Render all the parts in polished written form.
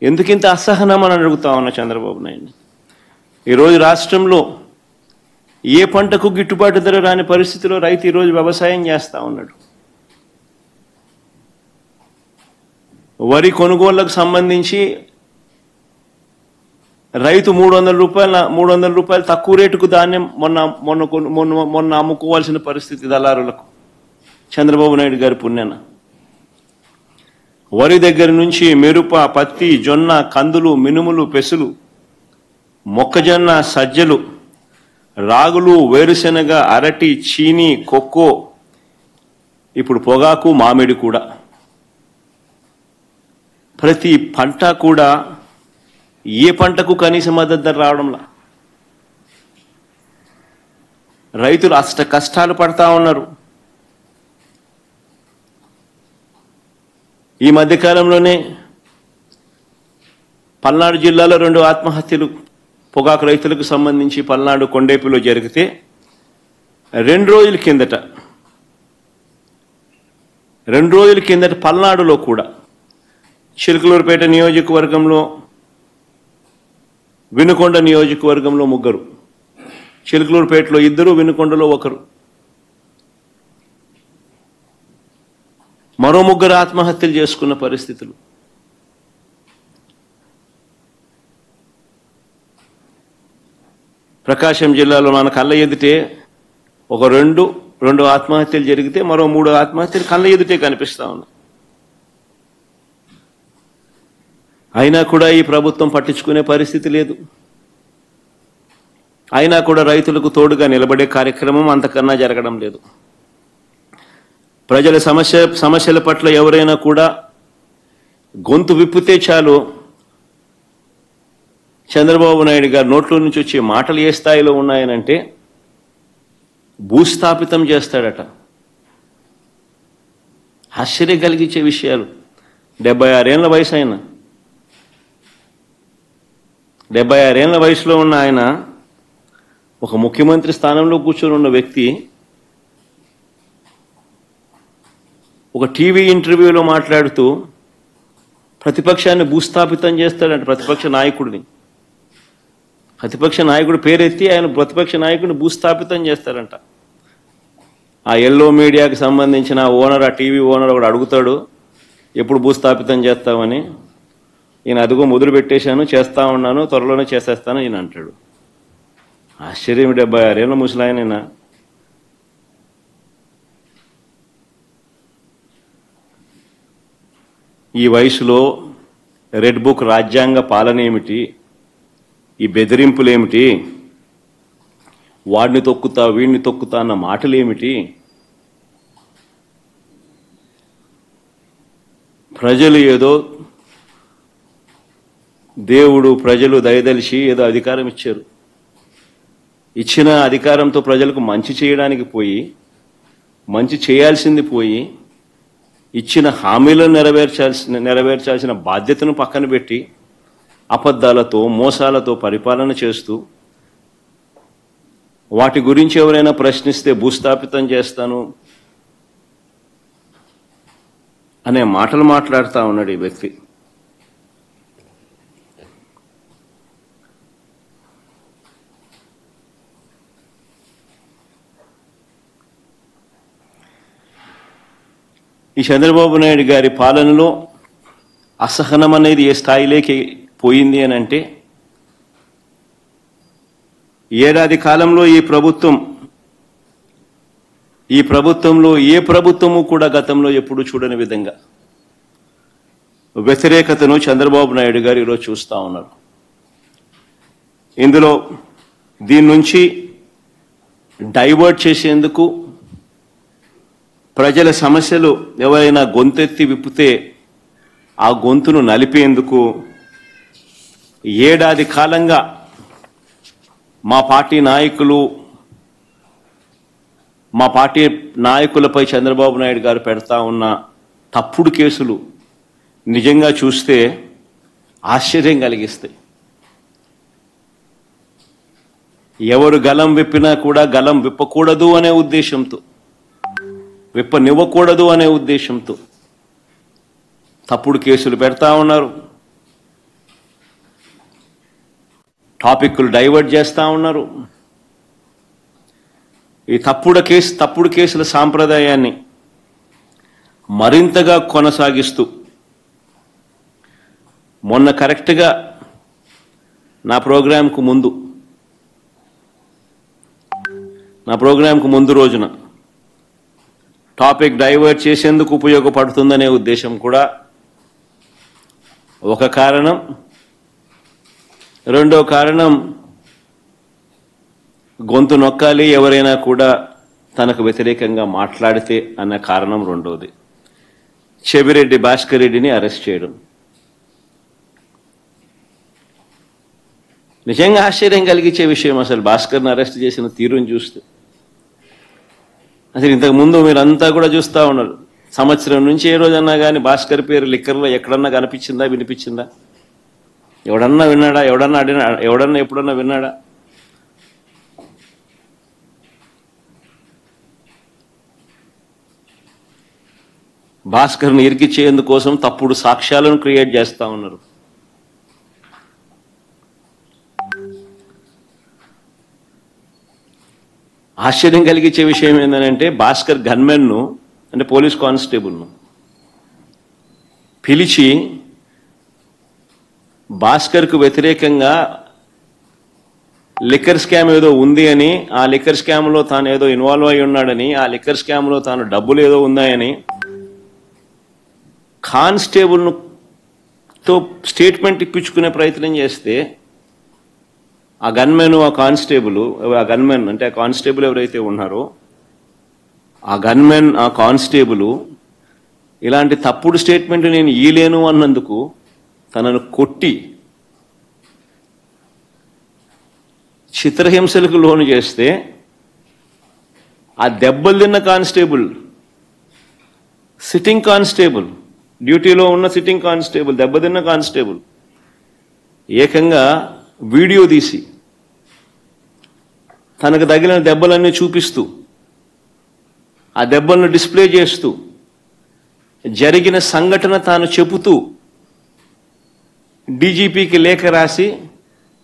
ఎందుకింత అసహనం అని అడుగుతా ఉన్నా చంద్రబాబు నాయుడు. ఈరోజు రాష్ట్రంలో ఏ పంటకు గిట్టుబాటు ధర రాని పరిస్థితిలో రైతు ఈరోజు వ్యవసాయం చేస్తూ ఉన్నాడు. వరి కొనుగోళ్లకు సంబంధించి రైతు 300 రూపాయలు తక్కువ రేటుకు ధాన్యం మొన్న అమ్ముకోవాల్సిన పరిస్థితి దళారులకు చంద్రబాబు నాయుడు గారి పుణ్యాన. వరి దగ్గర నుంచి మిరప, పత్తి, జొన్న, కందులు, మినుములు, పెసులు, మొక్కజొన్న, సజ్జలు, రాగులు, వేరుశెనగ, అరటి, చీని, కొక్కో, ఇప్పుడు పొగాకు, మామిడి కూడా, ప్రతి పంట కూడా ఏ పంటకు కనీస మద్దతు ధర రావడంలా రైతులు అష్ట కష్టాలు పడతా ఉన్నారు. ఈ మధ్యకాలంలోనే పల్నాడు జిల్లాలో 2 ఆత్మహత్యలు పొగాకు రైతులకు సంబంధించి పల్నాడు కొండేపిలో జరిగితే 2 రోజుల కిందట పల్నాడులో కూడా చిలకలూరుపేట నియోజకవర్గంలో, వినుకొండ నియోజకవర్గంలో 3, చిలకలూరుపేటలో 2, వినుకొండలో 1, మరో 3 ఆత్మహత్యలు చేసుకున్న పరిస్థితులు. ప్రకాశం జిల్లాలో మన కళ్ళ ఎదుటే ఒక 2 ఆత్మహత్యలు జరిగితే మరో 3 ఆత్మహత్యలు కళ్ళ ఎదుటే కనిపిస్తా ఉన్నాయి. అయినా కూడా ఈ ప్రభుత్వం పట్టించుకునే పరిస్థితి లేదు. అయినా కూడా రైతులకు తోడుగా నిలబడే కార్యక్రమం అంతకన్నా జరగడం లేదు. ప్రజల సమస్యల పట్ల ఎవరైనా కూడా గొంతు విప్పితే చాలు చంద్రబాబు నాయుడు గారు నోట్లో నుంచి వచ్చే మాటలు ఏ స్థాయిలో ఉన్నాయనంటే భూస్థాపితం చేస్తాడట. ఆశ్చర్యం కలిగించే విషయాలు. 76 ఏళ్ల వయసు ఆయన, 76 ఏళ్ల వయసులో ఉన్న ఆయన ఒక ముఖ్యమంత్రి స్థానంలో కూర్చొని ఉన్న వ్యక్తి ఒక టీవీ ఇంటర్వ్యూలో మాట్లాడుతూ ప్రతిపక్షాన్ని భూస్థాపితం చేస్తాడంట. ప్రతిపక్ష నాయకుడు పేరెత్తి ఆయన ప్రతిపక్ష నాయకుడిని భూస్థాపితం చేస్తారంట. ఆ ఎల్లో మీడియాకి సంబంధించిన ఓనర్, ఆ టీవీ ఓనర్ ఒకడు అడుగుతాడు, ఎప్పుడు భూస్థాపితం చేస్తామని. ఈయన అదుగో మొదలు పెట్టేశాను, చేస్తా ఉన్నాను, త్వరలోనే చేసేస్తాను ఈయన అంటాడు. ఆశ్చర్యం. 76 ఏళ్ల ముసలాయనైనా ఈ వయసులో రెడ్ బుక్ రాజ్యాంగ పాలన ఏమిటి, ఈ బెదిరింపులేమిటి, వాడిని తొక్కుతా వీడిని తొక్కుతా అన్న మాటలేమిటి? ప్రజలు ఏదో దేవుడు ప్రజలు దయదలిచి ఏదో అధికారం ఇచ్చారు. ఇచ్చిన అధికారంతో ప్రజలకు మంచి చేయడానికి పోయి, మంచి చేయాల్సింది పోయి, ఇచ్చిన హామీలను నెరవేర్చాల్సిన బాధ్యతను పక్కన పెట్టి అబద్ధాలతో మోసాలతో పరిపాలన చేస్తూ వాటి గురించి ఎవరైనా ప్రశ్నిస్తే భూస్థాపితం చేస్తాను అనే మాటలు మాట్లాడుతూ ఉన్నాడు ఈ వ్యక్తి. ఈ చంద్రబాబు నాయుడు గారి పాలనలో అసహనం అనేది ఏ స్థాయిలోకి పోయింది అని అంటే, ఏడాది కాలంలో ఈ ప్రభుత్వంలో ఏ ప్రభుత్వము కూడా గతంలో ఎప్పుడు చూడని విధంగా వ్యతిరేకతను చంద్రబాబు నాయుడు గారు ఈరోజు చూస్తూ ఉన్నారు. ఇందులో దీని నుంచి డైవర్ట్ చేసేందుకు, ప్రజల సమస్యలు ఎవరైనా గొంతెత్తి విప్పితే ఆ గొంతును నలిపేందుకు ఏడాది కాలంగా మా పార్టీ నాయకులపై చంద్రబాబు నాయుడు గారు పెడతా ఉన్న తప్పుడు కేసులు నిజంగా చూస్తే ఆశ్చర్యం కలిగిస్తాయి. ఎవరు గలం విప్పినా కూడా గలం విప్పకూడదు అనే ఉద్దేశంతో, విప్పనివ్వకూడదు అనే ఉద్దేశంతో తప్పుడు కేసులు పెడతా ఉన్నారు. టాపిక్లు డైవర్ట్ చేస్తూ ఉన్నారు. ఈ తప్పుడు కేసుల సాంప్రదాయాన్ని మరింతగా కొనసాగిస్తూ మొన్న కరెక్ట్గా నా ప్రోగ్రాంకు ముందు రోజున టాపిక్ డైవర్ట్ చేసేందుకు ఉపయోగపడుతుందనే ఉద్దేశం కూడా ఒక కారణం. రెండో కారణం, గొంతు నొక్కాలి ఎవరైనా కూడా తనకు వ్యతిరేకంగా మాట్లాడితే అన్న కారణం రెండోది. చెవిరెడ్డి భాస్కర్ రెడ్డిని అరెస్ట్ చేయడం నిజంగా ఆశ్చర్యం కలిగించే విషయం. అసలు భాస్కర్ని అరెస్ట్ చేసిన తీరుని చూస్తే అసలు ఇంతకుముందు మీరంతా కూడా చూస్తూ ఉన్నారు. సంవత్సరం నుంచి ఏ రోజన్నా కానీ భాస్కర్ పేరు లిక్కర్లో ఎక్కడన్నా కనిపించిందా, వినిపించిందా? ఎవడన్నా విన్నాడా? ఎవడన్నా ఎప్పుడన్నా విన్నాడా? భాస్కర్ని ఇరికిచ్చేందుకోసం తప్పుడు సాక్ష్యాలను క్రియేట్ చేస్తూ ఉన్నారు. ఆశ్చర్యం కలిగించే విషయం ఏంటంటే భాస్కర్ గన్మెన్ను అంటే పోలీస్ కానిస్టేబుల్ను పిలిచి భాస్కర్కు వ్యతిరేకంగా లిక్కర్ స్కామ్ ఏదో ఉంది అని, ఆ లిక్కర్ స్కామ్లో తాను ఏదో ఇన్వాల్వ్ అయి ఉన్నాడని, ఆ లిక్కర్ స్కామ్లో తాను డబ్బులు ఏదో ఉన్నాయని కానిస్టేబుల్తో స్టేట్మెంట్ ఇప్పించుకునే ప్రయత్నం చేస్తే ఆ గన్మెన్ ఆ గన్మెన్ అంటే ఆ కానిస్టేబుల్ ఎవరైతే ఉన్నారో ఆ గన్మెన్ ఆ కానిస్టేబుల్ ఇలాంటి తప్పుడు స్టేట్మెంట్ నేను ఇయ్యలేను అన్నందుకు తనను కొట్టి చిత్రహింసలకు లోను చేస్తే ఆ దెబ్బలు తిన్న కానిస్టేబుల్, సిట్టింగ్ కానిస్టేబుల్, డ్యూటీలో ఉన్న సిట్టింగ్ కానిస్టేబుల్, దెబ్బతిన్న కానిస్టేబుల్ ఏకంగా వీడియో తీసి తనకు తగిలిన దెబ్బలన్నీ చూపిస్తూ ఆ దెబ్బలను డిస్ప్లే చేస్తూ జరిగిన సంఘటన తాను చెబుతూ డీజీపీకి లేఖ రాసి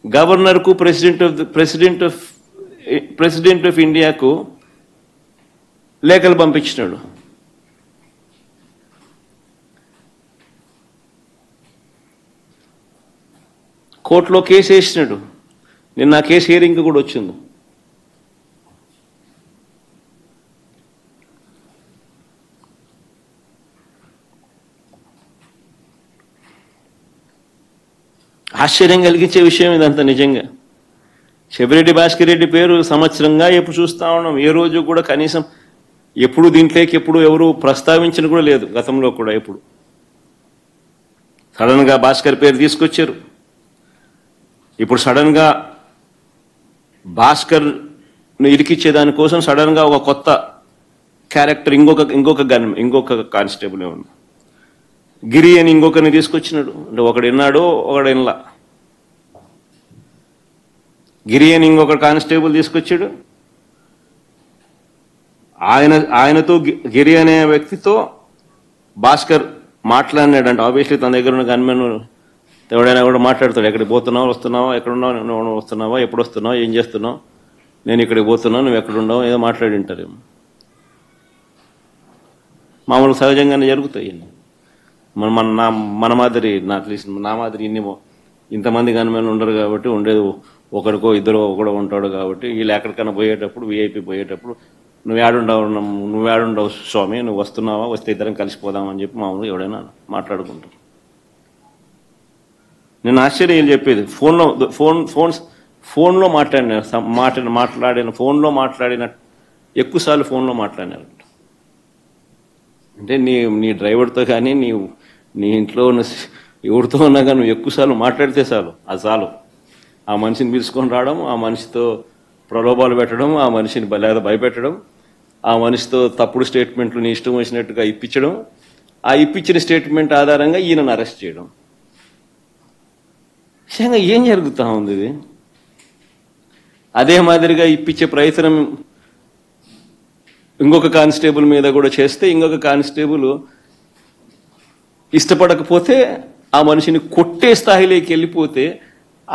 గవర్నర్కు ప్రెసిడెంట్ ఆఫ్ ఇండియాకు లేఖలు పంపించినాడు. కోర్టులో కేసు వేసినాడు. నిన్న ఆ కేసు హియరింగ్ కూడా వచ్చింది. ఆశ్చర్యం కలిగించే విషయం ఇదంతా నిజంగా. చెవిరెడ్డి భాస్కర్ రెడ్డి పేరు సంవత్సరంగా ఎప్పుడు చూస్తా ఉన్నాం. ఏ రోజు కూడా కనీసం ఎప్పుడు దీంట్లోకి ఎవరు ప్రస్తావించిన కూడా లేదు. గతంలో కూడా ఎప్పుడు సడన్గా భాస్కర్ పేరు తీసుకొచ్చారు. ఇప్పుడు సడన్గా భాస్కర్ను ఇరికిచ్చే దానికోసం సడన్గా ఒక కొత్త క్యారెక్టర్ ఇంకొక కానిస్టేబుల్ ఉంది. గిరి అని ఇంకొకరిని తీసుకొచ్చినాడు. అంటే ఒకడు విన్నాడు, ఒకడు వినలా. గిరి అని ఇంకొక కానిస్టేబుల్ తీసుకొచ్చాడు. ఆయనతో గిరి అనే వ్యక్తితో భాస్కర్ మాట్లాడినాడంట. ఆబ్వియస్లీ తన దగ్గర ఉన్న గన్మెన్ ఎవడైనా కూడా మాట్లాడతాడు. ఎక్కడికి పోతున్నావు, వస్తున్నావా, ఎక్కడున్నావు, నువ్వు వస్తున్నావా, ఎప్పుడు వస్తున్నావు, ఏం చేస్తున్నావు, నేను ఇక్కడికి పోతున్నావు, నువ్వు ఎక్కడున్నావు, ఏదో మాట్లాడి ఉంటారేమో. మామూలు సహజంగానే జరుగుతాయి. మన మాదిరి నా మాదిరి ఇంతమంది గన్మెన్ ఉండరు కాబట్టి, ఉండేది ఒకడికో ఇద్దరు ఒకడో ఉంటాడు కాబట్టి, వీళ్ళు ఎక్కడికైనా పోయేటప్పుడు వీఐపీ పోయేటప్పుడు నువ్వు ఏడుండవు స్వామి, నువ్వు వస్తున్నావా, వస్తే ఇద్దరం కలిసిపోదామని చెప్పి మామూలుగా ఎవడైనా మాట్లాడుకుంటారు. నేను ఆశ్చర్యం చెప్పేది ఫోన్లో మాట్లాడిన ఎక్కువసార్లు ఫోన్లో మాట్లాడినారు. అంటే నీ డ్రైవర్తో కానీ నీ ఇంట్లో ఉన్న ఎవరితో ఉన్నా కానీ నువ్వు ఎక్కువసార్లు మాట్లాడితే చాలు. ఆ మనిషిని పిలుచుకొని రావడం, ఆ మనిషితో ప్రలోభాలు పెట్టడం, ఆ మనిషిని లేదా భయపెట్టడం, ఆ మనిషితో తప్పుడు స్టేట్మెంట్లు నీ ఇష్టం వచ్చినట్టుగా ఇప్పించడం, ఆ ఇప్పించిన స్టేట్మెంట్ ఆధారంగా ఈయనను అరెస్ట్ చేయడం. నిజంగా ఏం జరుగుతూ ఉంది ఇది? అదే మాదిరిగా ఇప్పించే ప్రయత్నం ఇంకొక కానిస్టేబుల్ మీద కూడా చేస్తే, ఇంకొక కానిస్టేబుల్ ఇష్టపడకపోతే ఆ మనిషిని కొట్టే స్థాయిలోకి వెళ్ళిపోతే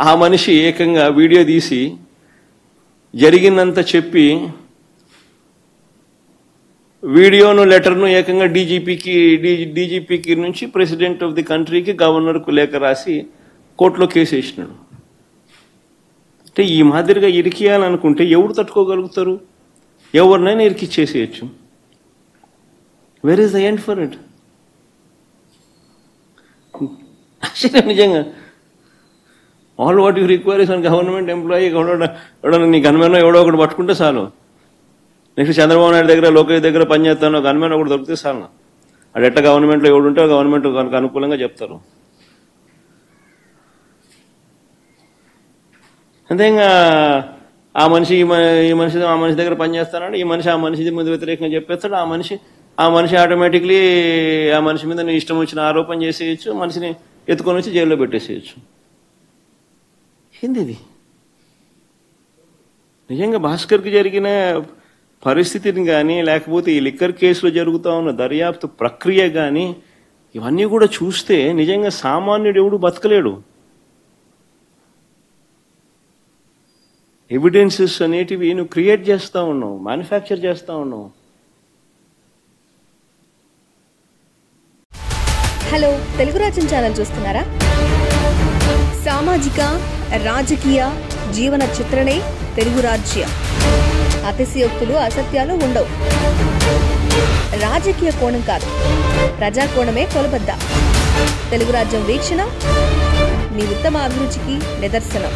ఆ మనిషి ఏకంగా వీడియో తీసి జరిగిందంత చెప్పి వీడియోను లెటర్ను ఏకంగా డీజీపీకి నుంచి ప్రెసిడెంట్ ఆఫ్ ది కంట్రీకి గవర్నర్కు లేఖ రాసి కోర్టులో కేసు వేసినాడు. అంటే ఈ మాదిరిగా ఇరికియాలనుకుంటే ఎవరు తట్టుకోగలుగుతారు? ఎవరినైనా ఇరికిచ్చేసేయచ్చు. Where is the end for it? నిజంగా all what you require is an government employee. ఎవడో నీ గన్మెన్ ఎవడో ఒకటి పట్టుకుంటే చాలు. నెక్స్ట్ చంద్రబాబు నాయుడు దగ్గర, లోకేష్ దగ్గర పనిచేస్తాను గన్మెన్ ఒకటి దొరికితే చాలు. అది ఎట్లా గవర్నమెంట్లో ఎవడు ఉంటే గవర్నమెంట్ కనుక అనుకూలంగా చెప్తారు. అంతే. ఇంకా ఆ మనిషి ఈ మనిషి దగ్గర పనిచేస్తానంటే ఈ మనిషి ఆ మనిషి మీద వ్యతిరేకంగా చెప్పేస్తాడు. ఆ మనిషి ఆటోమేటిక్లీ ఆ మనిషి మీద ఇష్టం వచ్చిన ఆరోపణ చేసేయచ్చు, మనిషిని ఎత్తుకొని వచ్చి జైల్లో పెట్టేసేయచ్చు. ఏంది నిజంగా భాస్కర్కి జరిగిన పరిస్థితిని కానీ, లేకపోతే ఈ లిక్కర్ కేసులో జరుగుతూ ఉన్న దర్యాప్తు ప్రక్రియ కానీ, ఇవన్నీ కూడా చూస్తే నిజంగా సామాన్యుడు ఎవడు బతకలేడు. ఎవిడెన్సెస్ అనేటివి నువ్వు క్రియేట్ చేస్తూ ఉన్నావు, మ్యానుఫ్యాక్చర్ చేస్తూ ఉన్నావు. హలో, తెలుగు రాజ్యం ఛానల్ చూస్తున్నారా? సామాజిక, రాజకీయ, జీవన చిత్రణే తెలుగు రాజ్యం. అతిశయోక్తులు, అసత్యాలు ఉండవు. రాజకీయ కోణం కాదు, ప్రజా కోణమే కొలబద్ద. తెలుగు రాజ్యం వీక్షణ మీ ఉత్తమ అభిరుచికి నిదర్శనం.